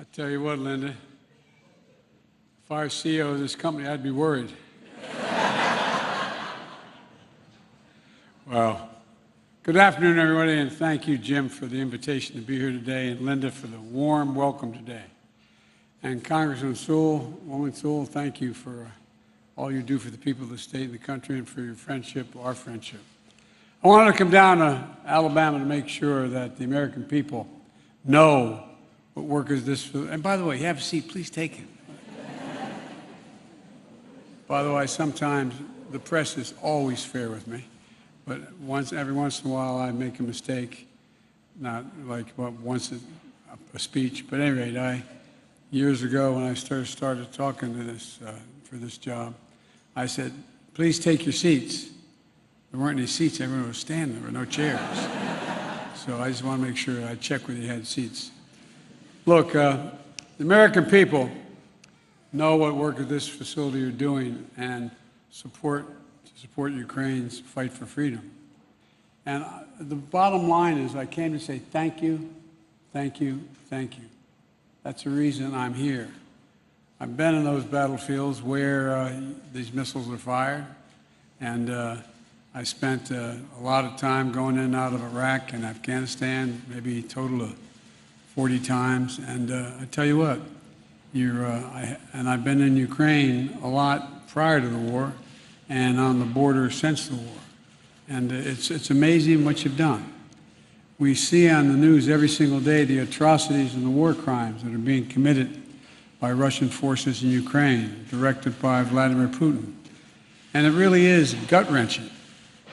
I tell you what, Linda, if I were CEO of this company, I'd be worried. Well, good afternoon, everybody, and thank you, Jim, for the invitation to be here today, and Linda for the warm welcome today. And Congressman Sewell, Woman Sewell, thank you for all you do for the people of the state and the country and for your friendship, our friendship. I wanted to come down to Alabama to make sure that the American people know what work is this. And by the way, you have a seat, please take it. By the way, sometimes the press is always fair with me, but every once in a while I make a mistake, not like once a speech, but at any rate, years ago when I started talking to this for this job, I said, please take your seats. There weren't any seats, everyone was standing, there were no chairs. So I just want to make sure I check whether you had seats. Look, the American people know what work at this facility you're doing and support Ukraine's fight for freedom. And the bottom line is I came to say thank you, thank you, thank you. That's the reason I'm here. I've been in those battlefields where these missiles are fired, and I spent a lot of time going in and out of Iraq and Afghanistan, maybe a total of 40 times. And I tell you what, and I've been in Ukraine a lot prior to the war and on the border since the war. And it's amazing what you've done. We see on the news every single day the atrocities and the war crimes that are being committed by Russian forces in Ukraine, directed by Vladimir Putin. And it really is gut-wrenching.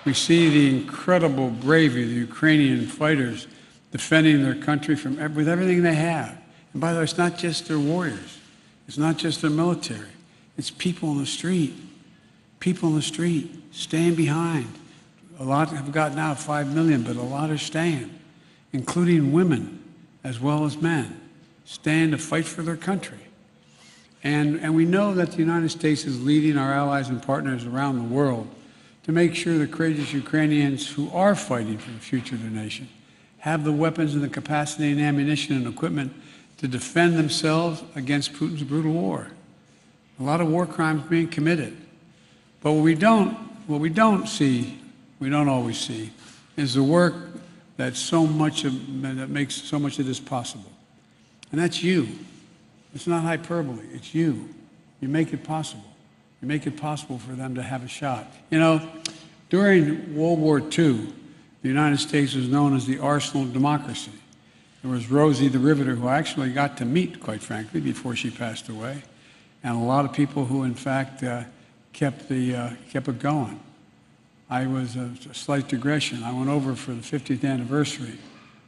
We see the incredible bravery of the Ukrainian fighters defending their country with everything they have. And by the way, it's not just their warriors. It's not just their military. It's people in the street. People in the street staying behind. A lot have gotten out, 5 million, but a lot are staying, including women as well as men, staying to fight for their country. And we know that the United States is leading our allies and partners around the world to make sure the courageous Ukrainians who are fighting for the future of their nation have the weapons and the capacity and ammunition and equipment to defend themselves against Putin's brutal war. A lot of war crimes being committed. But what we don't always see, is the work that makes so much of this possible. And that's you. It's not hyperbole, it's you. You make it possible. You make it possible for them to have a shot. You know, during World War II, the United States was known as the arsenal of democracy. There was Rosie the Riveter, who I actually got to meet, quite frankly, before she passed away, and a lot of people who, in fact, kept it going. I was a slight digression. I went over for the 50th anniversary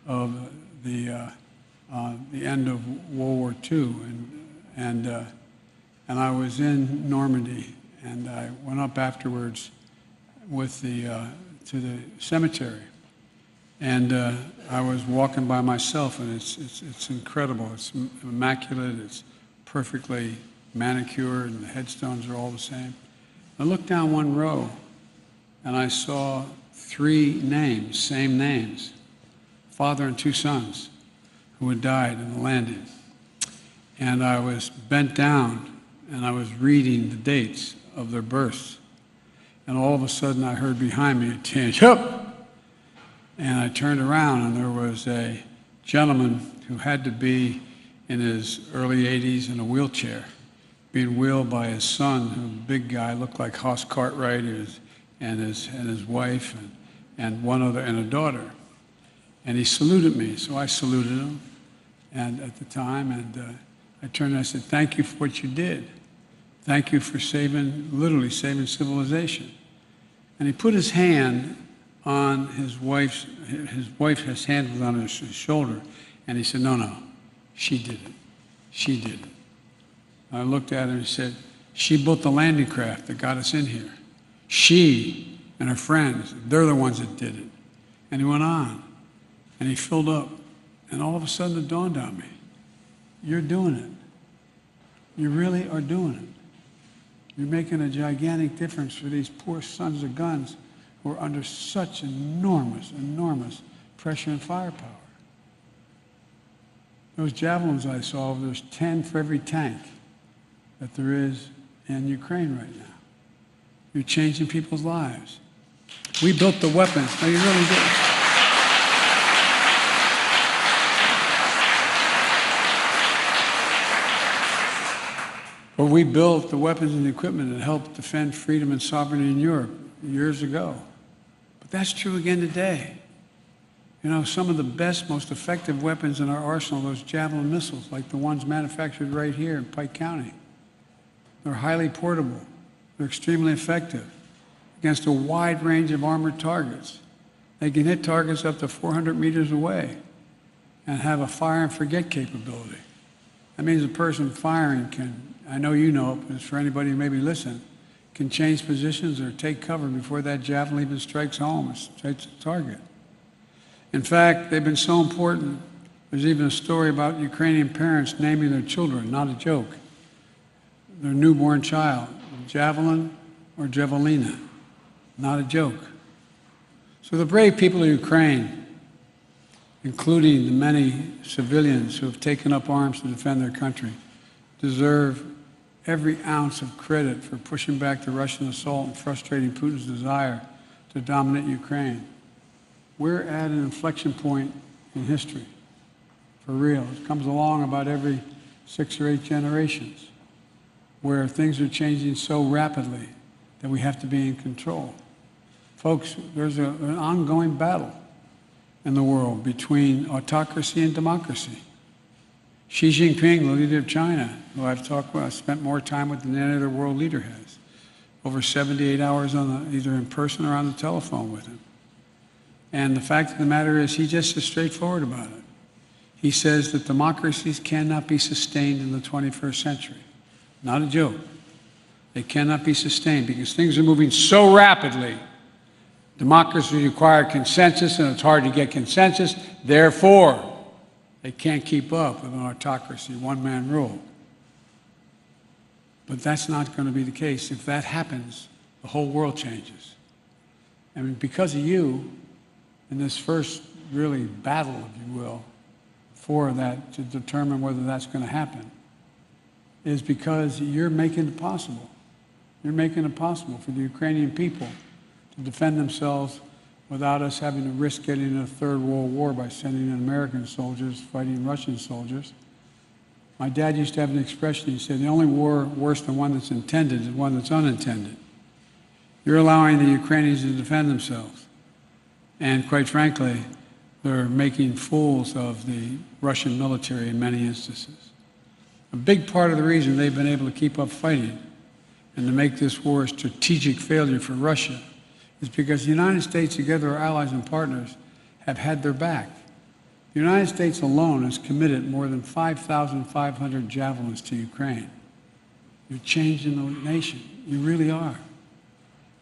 of the end of World War II, and I was in Normandy, and I went up afterwards to the cemetery, and I was walking by myself, and it's incredible. It's immaculate. It's perfectly manicured, and the headstones are all the same. I looked down one row, and I saw 3 names, same names, father and 2 sons, who had died in the landing. And I was bent down, and I was reading the dates of their births. And all of a sudden, I heard behind me a tinge, up! And I turned around, and there was a gentleman who had to be in his early 80s in a wheelchair, being wheeled by his son, a big guy, looked like Hoss Cartwright, and his wife, and one other, and a daughter. And he saluted me, so I saluted him, and at the time, and I turned and I said, thank you for what you did. Thank you for literally saving civilization. And he put his hand on his wife, his hand was on his shoulder, and he said, no, she did it. She did it. I looked at her and said, she built the landing craft that got us in here. She and her friends, they're the ones that did it. And he went on, and he filled up, and all of a sudden it dawned on me, you're doing it. You really are doing it. You're making a gigantic difference for these poor sons of guns who are under such enormous, enormous pressure and firepower. Those javelins I saw, there's 10 for every tank that there is in Ukraine right now. You're changing people's lives. We built the weapons. No, you really did. But we built the weapons and the equipment that helped defend freedom and sovereignty in Europe years ago. But that's true again today. You know, some of the best, most effective weapons in our arsenal are those Javelin missiles, like the ones manufactured right here in Pike County. They're highly portable. They're extremely effective against a wide range of armored targets. They can hit targets up to 400 meters away and have a fire and forget capability. That means a person firing can, I know you know it, but it's for anybody who maybe listen, can change positions or take cover before that javelin even strikes home or strikes the target. In fact, they've been so important, there's even a story about Ukrainian parents naming their children, not a joke, their newborn child, Javelin or Javelina, not a joke. So the brave people of Ukraine, including the many civilians who have taken up arms to defend their country, deserve every ounce of credit for pushing back the Russian assault and frustrating Putin's desire to dominate Ukraine. We're at an inflection point in history, for real. It comes along about every 6 or 8 generations, where things are changing so rapidly that we have to be in control. Folks, there's an ongoing battle in the world between autocracy and democracy. Xi Jinping, the leader of China, who I've talked with, I've spent more time with than any other world leader has, over 78 hours either in person or on the telephone with him. And the fact of the matter is, he's just as straightforward about it. He says that democracies cannot be sustained in the 21st century. Not a joke. They cannot be sustained because things are moving so rapidly. Democracy requires consensus, and it's hard to get consensus. Therefore, they can't keep up with an autocracy, one-man rule. But that's not going to be the case. If that happens, the whole world changes. I mean, because of you, in this first really battle, if you will, for that, to determine whether that's going to happen, is because you're making it possible. You're making it possible for the Ukrainian people to defend themselves without us having to risk getting in a third world war by sending in American soldiers fighting Russian soldiers. My dad used to have an expression. He said, the only war worse than one that's intended is one that's unintended. You're allowing the Ukrainians to defend themselves. And quite frankly, they're making fools of the Russian military in many instances. A big part of the reason they've been able to keep up fighting and to make this war a strategic failure for Russia is because the United States, together our allies and partners, have had their back. The United States alone has committed more than 5,500 javelins to Ukraine. You're changing the nation. You really are.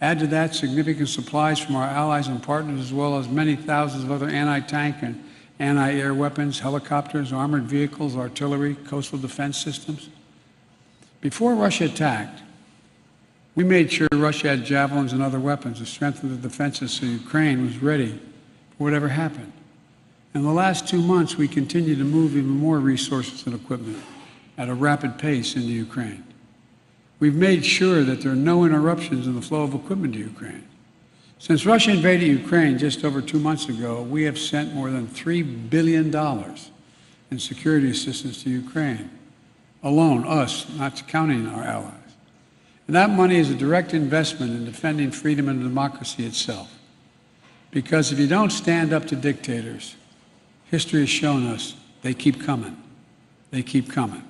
Add to that significant supplies from our allies and partners, as well as many thousands of other anti-tank and anti-air weapons, helicopters, armored vehicles, artillery, coastal defense systems. Before Russia attacked, we made sure Russia had javelins and other weapons to strengthen the defenses so Ukraine was ready for whatever happened. In the last 2 months, we continue to move even more resources and equipment at a rapid pace into Ukraine. We've made sure that there are no interruptions in the flow of equipment to Ukraine. Since Russia invaded Ukraine just over 2 months ago, we have sent more than $3 billion in security assistance to Ukraine. Alone, us, not counting our allies. And that money is a direct investment in defending freedom and democracy itself. Because if you don't stand up to dictators, history has shown us they keep coming. They keep coming.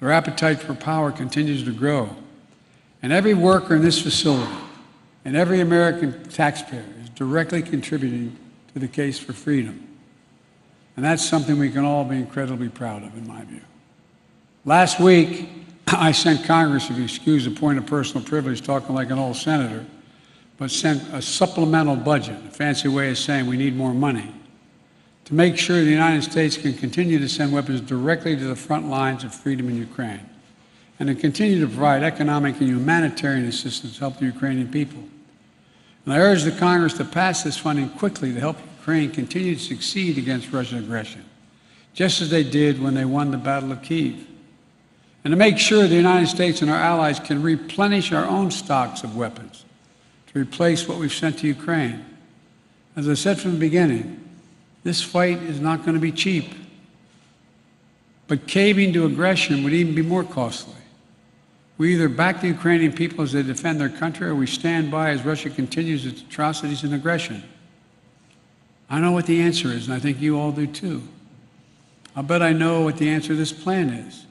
Their appetite for power continues to grow. And every worker in this facility and every American taxpayer is directly contributing to the case for freedom. And that's something we can all be incredibly proud of, in my view. Last week, I sent Congress, if you excuse the point of personal privilege, talking like an old senator, but sent a supplemental budget, a fancy way of saying we need more money, to make sure the United States can continue to send weapons directly to the front lines of freedom in Ukraine, and to continue to provide economic and humanitarian assistance to help the Ukrainian people. And I urge the Congress to pass this funding quickly to help Ukraine continue to succeed against Russian aggression, just as they did when they won the Battle of Kiev. And to make sure the United States and our allies can replenish our own stocks of weapons to replace what we've sent to Ukraine. As I said from the beginning, this fight is not going to be cheap. But caving to aggression would even be more costly. We either back the Ukrainian people as they defend their country, or we stand by as Russia continues its atrocities and aggression. I know what the answer is, and I think you all do too. I'll bet I know what the answer to this plan is.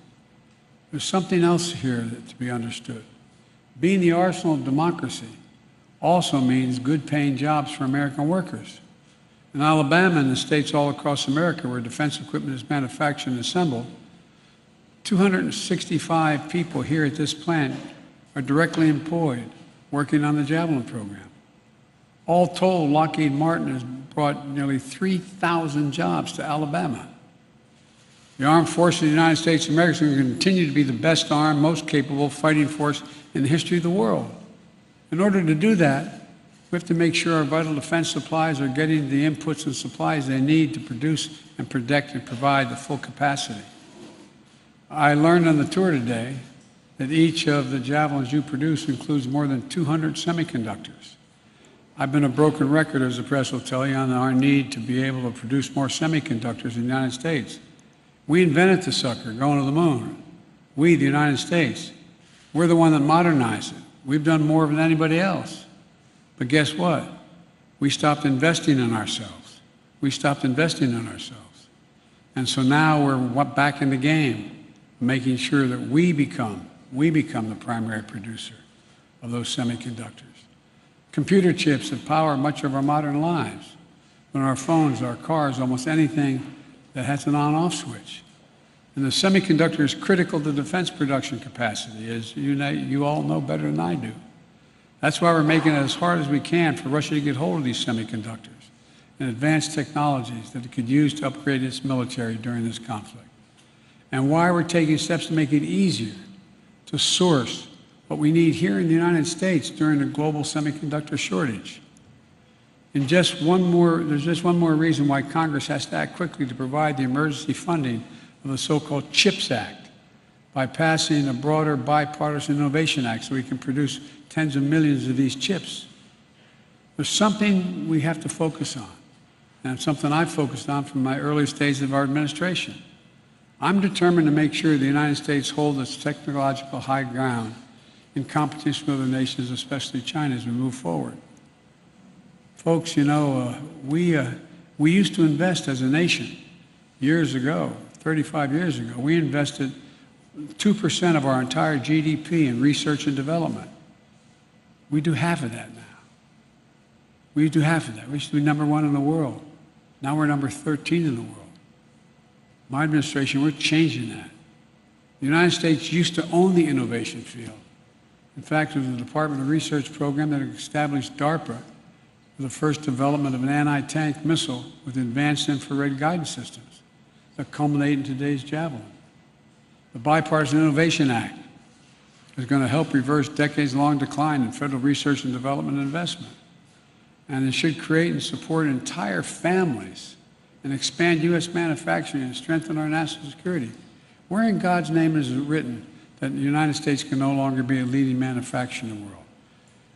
There's something else here to be understood. Being the arsenal of democracy also means good-paying jobs for American workers. In Alabama and the states all across America where defense equipment is manufactured and assembled, 265 people here at this plant are directly employed working on the Javelin program. All told, Lockheed Martin has brought nearly 3,000 jobs to Alabama. The armed forces of the United States of America is going to continue to be the best armed, most capable fighting force in the history of the world. In order to do that, we have to make sure our vital defense supplies are getting the inputs and supplies they need to produce and protect and provide the full capacity. I learned on the tour today that each of the Javelins you produce includes more than 200 semiconductors. I've been a broken record, as the press will tell you, on our need to be able to produce more semiconductors in the United States. We invented the sucker, going to the moon. We, the United States, we're the one that modernized it. We've done more than anybody else. But guess what? We stopped investing in ourselves. We stopped investing in ourselves. And so now we're back in the game, making sure that we become the primary producer of those semiconductors. Computer chips that power much of our modern lives. On our phones, our cars, almost anything that has an on-off switch. And the semiconductor is critical to defense production capacity, as you all know better than I do. That's why we're making it as hard as we can for Russia to get hold of these semiconductors and advanced technologies that it could use to upgrade its military during this conflict. And why we're taking steps to make it easier to source what we need here in the United States during the global semiconductor shortage. And there's just one more reason why Congress has to act quickly to provide the emergency funding of the so-called CHIPS Act by passing a broader bipartisan innovation act so we can produce tens of millions of these chips. There's something we have to focus on, and it's something I've focused on from my earliest days of our administration. I'm determined to make sure the United States holds its technological high ground in competition with other nations, especially China, as we move forward. Folks, you know, we used to invest as a nation years ago, 35 years ago. We invested 2% of our entire GDP in research and development. We do half of that now. We do half of that. We used to be number 1 in the world. Now we're number 13 in the world. My administration, we're changing that. The United States used to own the innovation field. In fact, it was the Department of Research program that established DARPA for the first development of an anti-tank missile with advanced infrared guidance systems that culminate in today's Javelin. The Bipartisan Innovation Act is going to help reverse decades-long decline in federal research and development investment. And it should create and support entire families and expand U.S. manufacturing and strengthen our national security. Where in God's name is it written that the United States can no longer be a leading manufacturer in the world?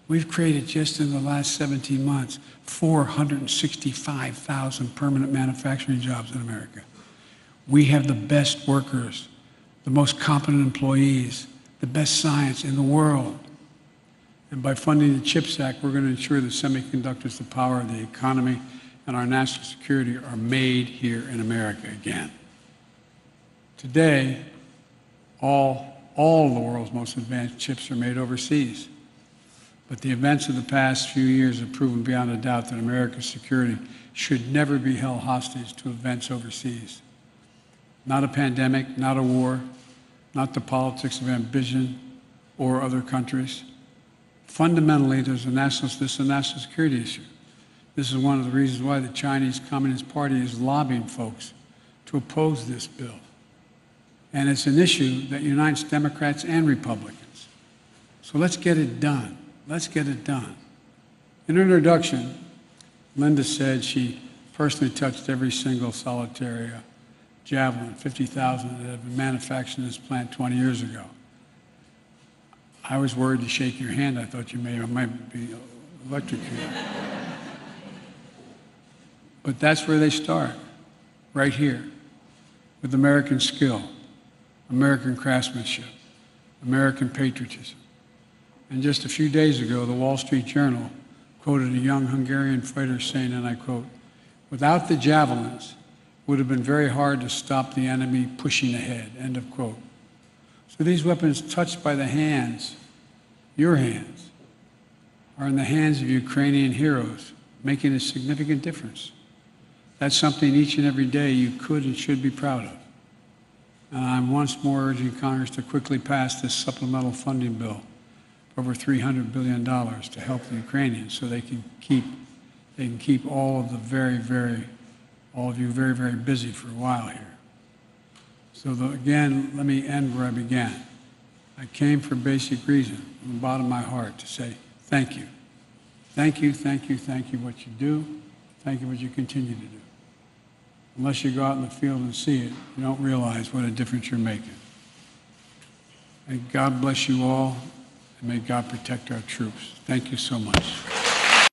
We've created, just in the last 17 months, 465,000 permanent manufacturing jobs in America. We have the best workers, the most competent employees, the best science in the world. And by funding the CHIPS Act, we're going to ensure that semiconductors, the power of the economy, and our national security are made here in America again. Today, all of the world's most advanced chips are made overseas. But the events of the past few years have proven beyond a doubt that America's security should never be held hostage to events overseas. Not a pandemic, not a war, not the politics of ambition or other countries. Fundamentally, this is a national security issue. This is one of the reasons why the Chinese Communist Party is lobbying folks to oppose this bill. And it's an issue that unites Democrats and Republicans. So let's get it done. Let's get it done. In her introduction, Linda said she personally touched every single solitary Javelin, 50,000 that have been manufactured in this plant 20 years ago. I was worried to shake your hand. I thought you might be electrocuted. But that's where they start, right here, with American skill, American craftsmanship, American patriotism. And just a few days ago, the Wall Street Journal quoted a young Hungarian fighter saying, and I quote, "Without the javelins, it would have been very hard to stop the enemy pushing ahead," end of quote. So these weapons touched by the hands, your hands, are in the hands of Ukrainian heroes, making a significant difference. That's something each and every day you could and should be proud of. And I'm once more urging Congress to quickly pass this supplemental funding bill, over $300 billion, to help the Ukrainians so they can keep all of you very, very busy for a while here. So again, let me end where I began. I came for a basic reason, from the bottom of my heart, to say thank you. Thank you, thank you, thank you what you do. Thank you what you continue to do. Unless you go out in the field and see it, you don't realize what a difference you're making. May God bless you all, and may God protect our troops. Thank you so much.